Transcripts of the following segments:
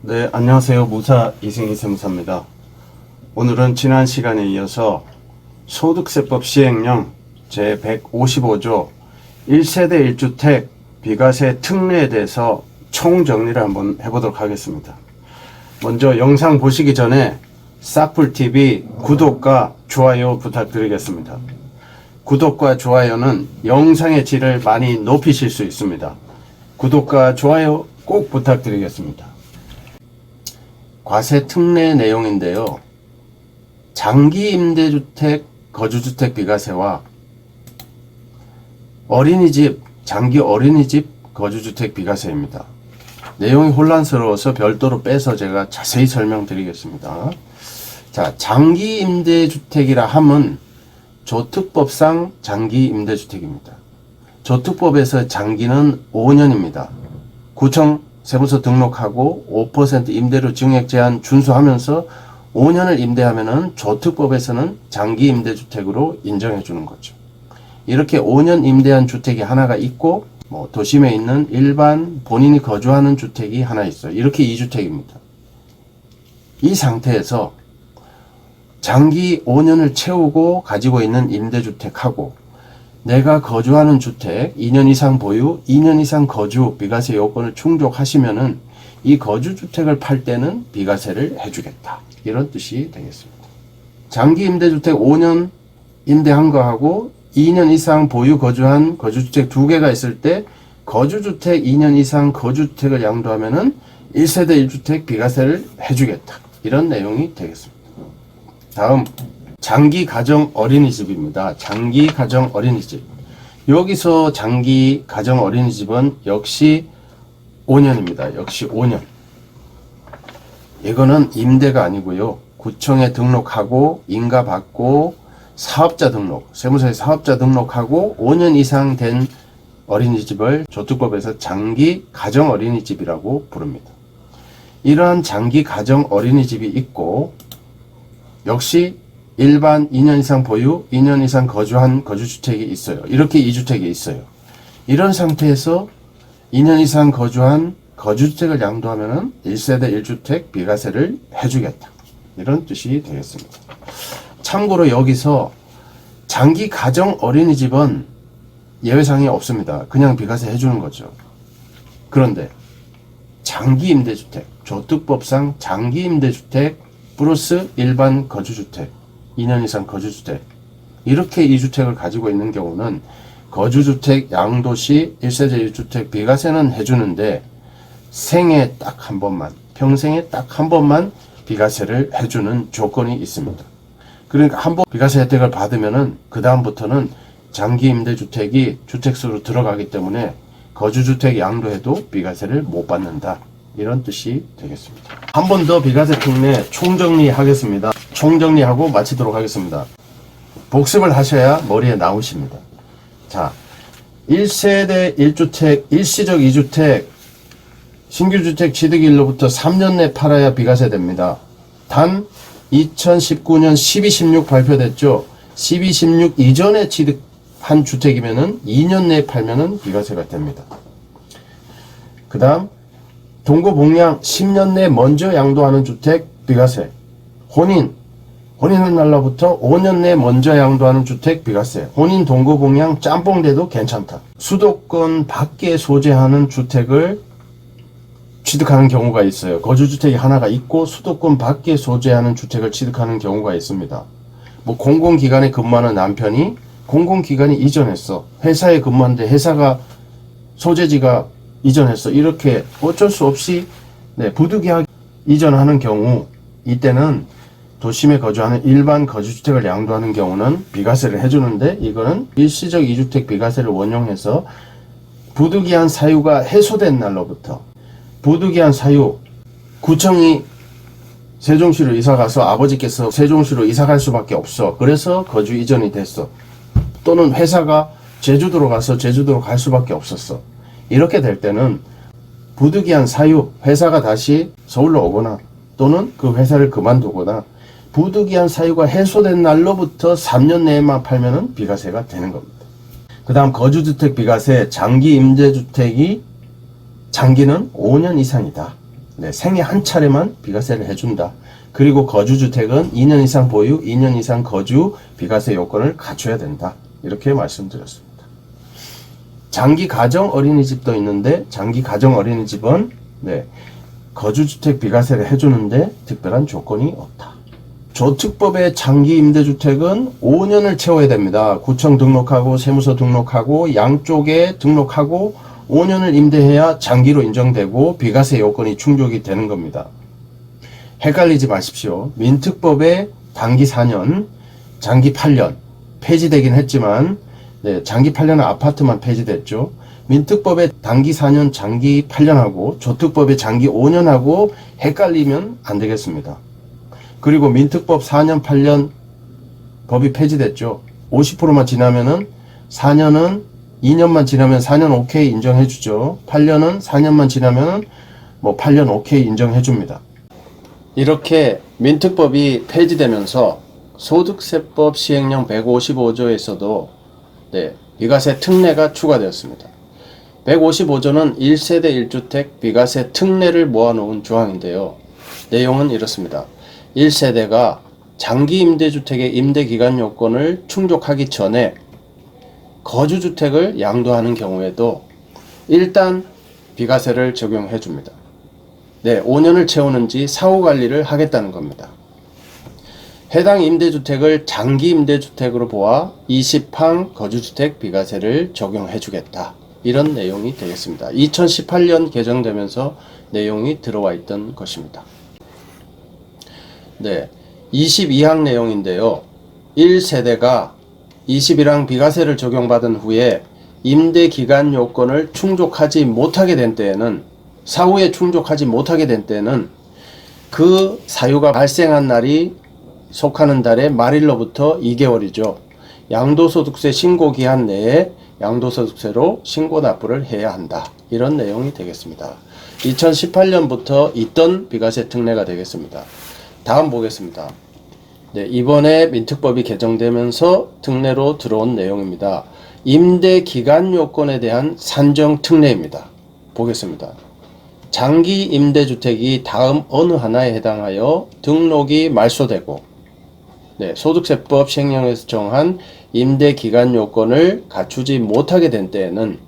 네, 안녕하세요. 무사 이승희 세무사입니다. 오늘은 지난 시간에 이어서 소득세법 시행령 제155조 1세대 1주택 비과세 특례에 대해서 총정리를 한번 해보도록 하겠습니다. 먼저 영상 보시기 전에 싹풀TV 구독과 좋아요 부탁드리겠습니다. 구독과 좋아요는 영상의 질을 많이 높이실 수 있습니다. 구독과 좋아요 꼭 부탁드리겠습니다. 과세 특례 내용인데요. 장기 임대주택 거주주택 비과세와 어린이집 장기 어린이집 거주주택 비과세입니다. 내용이 혼란스러워서 별도로 빼서 제가 자세히 설명드리겠습니다. 자, 장기 임대주택이라 함은 조특법상 장기 임대주택입니다. 조특법에서 장기는 5년입니다. 구청 세무서 등록하고 5% 임대료 증액 제한 준수하면서 5년을 임대하면은 조특법에서는 장기 임대주택으로 인정해 주는 거죠. 이렇게 5년 임대한 주택이 하나가 있고 도심에 있는 일반 본인이 거주하는 주택이 하나 있어요. 이렇게 2주택입니다. 이 상태에서 장기 5년을 채우고 가지고 있는 임대주택하고 내가 거주하는 주택 2년 이상 보유, 2년 이상 거주 비과세 요건을 충족하시면은 이 거주주택을 팔 때는 비과세를 해주겠다. 이런 뜻이 되겠습니다. 장기 임대주택 5년 임대한 거하고 2년 이상 보유 거주한 거주주택 2개가 있을 때 거주주택 2년 이상 거주주택을 양도하면은 1세대 1주택 비과세를 해주겠다. 이런 내용이 되겠습니다. 다음 장기 가정 어린이집입니다. 장기 가정 어린이집. 여기서 장기 가정 어린이집은 역시 5년입니다. 역시 5년. 이거는 임대가 아니고요. 구청에 등록하고 인가받고 사업자 등록, 세무서에 사업자 등록하고 5년 이상 된 어린이집을 조특법에서 장기 가정 어린이집이라고 부릅니다. 이러한 장기 가정 어린이집이 있고 역시 일반 2년 이상 보유, 2년 이상 거주한 거주주택이 있어요. 이렇게 2주택이 있어요. 이런 상태에서 2년 이상 거주한 거주주택을 양도하면은 1세대 1주택 비과세를 해주겠다. 이런 뜻이 되겠습니다. 참고로 여기서 장기 가정 어린이집은 예외사항이 없습니다. 그냥 비과세 해주는 거죠. 그런데 장기 임대주택, 조특법상 장기 임대주택 플러스 일반 거주주택 2년 이상 거주주택 이렇게 2주택을 가지고 있는 경우는 거주주택 양도시 1세대 1주택 비과세는 해주는데 생애 딱 한 번만 평생에 딱 한 번만 비과세를 해주는 조건이 있습니다. 그러니까 한 번 비과세 혜택을 받으면은 그 다음부터는 장기 임대주택이 주택수로 들어가기 때문에 거주주택 양도해도 비과세를 못 받는다. 이런 뜻이 되겠습니다. 한 번 더 비과세 특례 총정리하겠습니다. 총정리하고 마치도록 하겠습니다. 복습을 하셔야 머리에 나오십니다. 자, 1세대 1주택, 일시적 2주택, 신규주택 취득일로부터 3년 내 팔아야 비과세 됩니다. 단 2019년 12.16 발표됐죠. 12.16 이전에 취득한 주택이면은 2년 내에 팔면은 비과세가 됩니다. 그 다음 동거복량 10년 내 먼저 양도하는 주택 비과세. 혼인한 날로부터 5년 내 먼저 양도하는 주택 비과세. 혼인 동거복량 짬뽕돼도 괜찮다. 수도권 밖에 소재하는 주택을 취득하는 경우가 있어요. 거주주택이 하나가 있고 수도권 밖에 소재하는 주택을 취득하는 경우가 있습니다. 뭐 공공기관에 근무하는 남편이 공공기관이 이전했어. 회사에 근무하는데 회사가 소재지가 이전했어. 이렇게 어쩔 수 없이 부득이하게 이전하는 경우 이때는 도심에 거주하는 일반 거주주택을 양도하는 경우는 비과세를 해주는데 이거는 일시적 2주택 비과세를 원용해서 부득이한 사유가 해소된 날로부터 부득이한 사유 구청이 세종시로 이사가서 아버지께서 세종시로 이사갈 수밖에 없어. 그래서 거주 이전이 됐어. 또는 회사가 제주도로 가서 제주도로 갈 수밖에 없었어. 이렇게 될 때는 부득이한 사유, 회사가 다시 서울로 오거나 또는 그 회사를 그만두거나 부득이한 사유가 해소된 날로부터 3년 내에만 팔면은 비과세가 되는 겁니다. 그 다음 거주주택 비과세 장기 임대주택이 장기는 5년 이상이다. 네, 생애 한 차례만 비과세를 해준다. 그리고 거주주택은 2년 이상 보유, 2년 이상 거주 비과세 요건을 갖춰야 된다. 이렇게 말씀드렸습니다. 장기 가정 어린이집도 있는데 장기 가정 어린이집은 네, 거주주택 비과세를 해주는데 특별한 조건이 없다. 조특법의 장기 임대주택은 5년을 채워야 됩니다. 구청 등록하고 세무서 등록하고 양쪽에 등록하고 5년을 임대해야 장기로 인정되고 비과세 요건이 충족이 되는 겁니다. 헷갈리지 마십시오. 민특법의 단기 4년, 장기 8년 폐지되긴 했지만 네, 장기 8년은 아파트만 폐지됐죠. 민특법의 단기 4년, 장기 8년하고 조특법의 장기 5년하고 헷갈리면 안 되겠습니다. 그리고 민특법 4년, 8년 법이 폐지됐죠. 50%만 지나면은 4년은 2년만 지나면 4년 오케이 인정해 주죠. 8년은 4년만 지나면 뭐 8년 오케이 인정해 줍니다. 이렇게 민특법이 폐지되면서 소득세법 시행령 155조에서도 네, 비과세 특례가 추가되었습니다. 155조는 1세대 1주택 비과세 특례를 모아놓은 조항인데요. 내용은 이렇습니다. 1세대가 장기 임대주택의 임대기간 요건을 충족하기 전에 거주주택을 양도하는 경우에도 일단 비과세를 적용해 줍니다. 네, 5년을 채우는지 사후관리를 하겠다는 겁니다. 해당 임대주택을 장기 임대주택으로 보아 20항 거주주택 비과세를 적용해 주겠다. 이런 내용이 되겠습니다. 2018년 개정되면서 내용이 들어와 있던 것입니다. 네, 22항 내용인데요. 1세대가 21항 비과세를 적용받은 후에 임대기간 요건을 충족하지 못하게 된 때에는 사후에 충족하지 못하게 된 때는 그 사유가 발생한 날이 속하는 달의 말일로부터 2개월이죠. 양도소득세 신고기한 내에 양도소득세로 신고 납부를 해야 한다. 이런 내용이 되겠습니다. 2018년부터 있던 비과세 특례가 되겠습니다. 다음 보겠습니다. 네, 이번에 민특법이 개정되면서 특례로 들어온 내용입니다. 임대기간 요건에 대한 산정 특례입니다. 보겠습니다. 장기 임대주택이 다음 어느 하나에 해당하여 등록이 말소되고 네, 소득세법 시행령에서 정한 임대기간 요건을 갖추지 못하게 된 때에는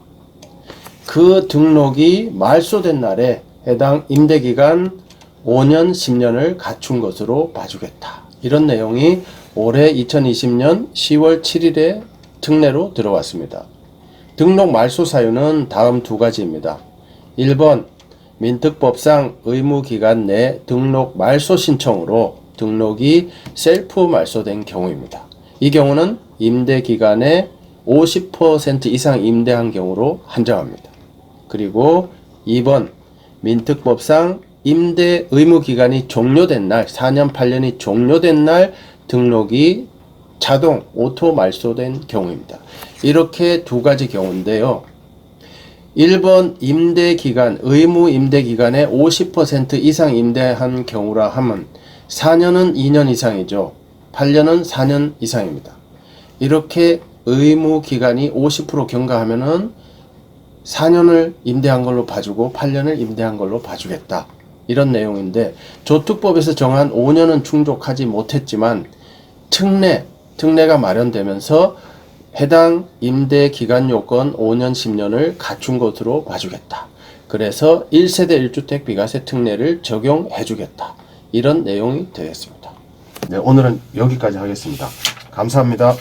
그 등록이 말소된 날에 해당 임대기간 5년, 10년을 갖춘 것으로 봐주겠다. 이런 내용이 올해 2020년 10월 7일에 특례로 들어왔습니다. 등록 말소 사유는 다음 두 가지입니다. 1번 민특법상 의무기간 내 등록 말소 신청으로 등록이 셀프 말소된 경우입니다. 이 경우는 임대기간의 50% 이상 임대한 경우로 한정합니다. 그리고 2번 민특법상 임대 의무기간이 종료된 날 4년 8년이 종료된 날 등록이 자동 오토 말소된 경우입니다. 이렇게 두 가지 경우인데요. 1번 임대기간 의무 임대기간의 50% 이상 임대한 경우라 하면 4년은 2년 이상이죠. 8년은 4년 이상입니다. 이렇게 의무기간이 50% 경과하면은 4년을 임대한 걸로 봐주고 8년을 임대한 걸로 봐주겠다. 이런 내용인데 조특법에서 정한 5년은 충족하지 못했지만 특례가 마련되면서 해당 임대 기간 요건 5년 10년을 갖춘 것으로 봐주겠다. 그래서 1세대 1주택 비과세 특례를 적용해 주겠다. 이런 내용이 되겠습니다. 네, 오늘은 여기까지 하겠습니다. 감사합니다.